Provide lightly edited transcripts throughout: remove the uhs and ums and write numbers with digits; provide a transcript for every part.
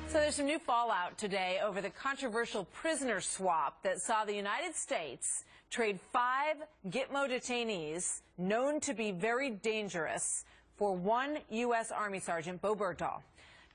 So there's some new fallout today over the controversial prisoner swap that saw the United States trade 5 Gitmo detainees known to be very dangerous for one U.S. Army Sergeant, Bowe Bergdahl.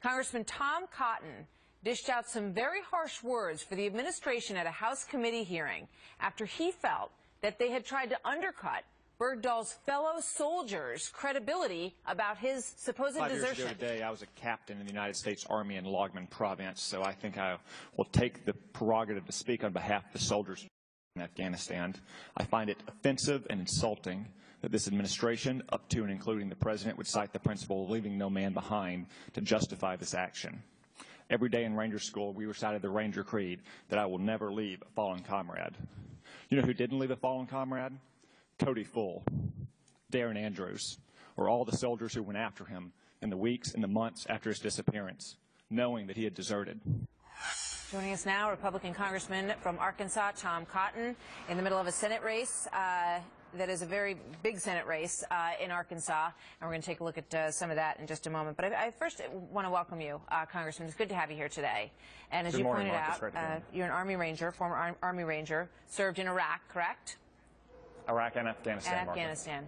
Congressman Tom Cotton dished out some very harsh words for the administration at a House committee hearing after he felt that they had tried to undercut Bergdahl's fellow soldiers' credibility about his supposed desertion. 5 years ago today, I was a captain in the United States Army in Logman Province, so I think I will take the prerogative to speak on behalf of the soldiers in Afghanistan. I find it offensive and insulting that this administration, up to and including the President, would cite the principle of leaving no man behind to justify this action. Every day in Ranger School, we recited the Ranger Creed that I will never leave a fallen comrade. You know who didn't leave a fallen comrade? Cody Full, Darren Andrews, or all the soldiers who went after him in the weeks and the months after his disappearance, knowing that he had deserted. Joining us now, Republican Congressman from Arkansas, Tom Cotton, in the middle of a Senate race that is a very big Senate race in Arkansas, and we're going to take a look at some of that in just a moment. But I first want to welcome you, Congressman. It's good to have you here today. And as you pointed out, you're an Army Ranger, former Army Ranger, served in Iraq, correct? Iraq and Afghanistan.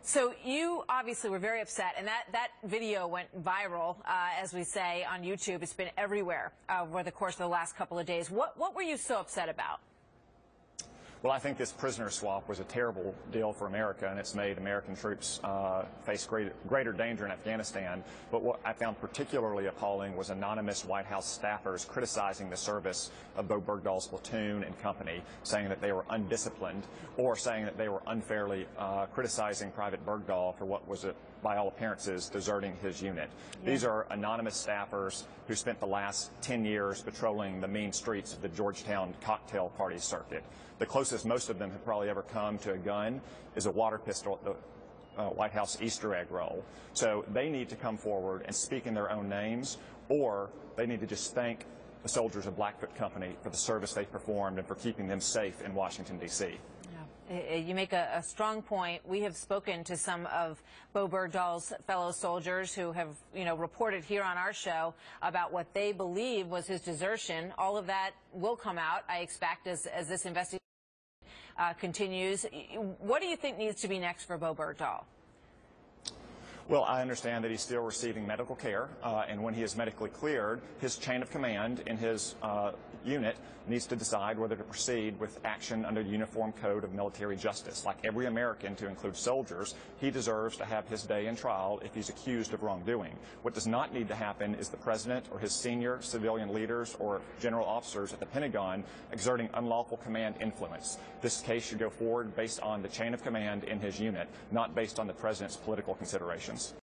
So you obviously were very upset, and that video went viral, as we say, on YouTube. It's been everywhere over the course of the last couple of days. What were you so upset about? Well, I think this prisoner swap was a terrible deal for America, and it's made American troops face greater danger in Afghanistan. But what I found particularly appalling was anonymous White House staffers criticizing the service of Bowe Bergdahl's platoon and company, saying that they were undisciplined, or saying that they were unfairly criticizing Private Bergdahl for what was, by all appearances, deserting his unit. Yeah. These are anonymous staffers who spent the last 10 years patrolling the mean streets of the Georgetown cocktail party circuit. The closest most of them have probably ever come to a gun is a water pistol at the White House Easter egg roll. So they need to come forward and speak in their own names, or they need to just thank the soldiers of Blackfoot Company for the service they performed and for keeping them safe in Washington, D.C. You make a strong point. We have spoken to some of Bowe Bergdahl's fellow soldiers who have, reported here on our show about what they believe was his desertion. All of that will come out, I expect, as this investigation continues. What do you think needs to be next for Bowe Bergdahl? Well, I understand that he's still receiving medical care, and when he is medically cleared, his chain of command in his unit needs to decide whether to proceed with action under the Uniform Code of Military Justice. Like every American, to include soldiers, he deserves to have his day in trial if he's accused of wrongdoing. What does not need to happen is the President or his senior civilian leaders or general officers at the Pentagon exerting unlawful command influence. This case should go forward based on the chain of command in his unit, not based on the President's political considerations.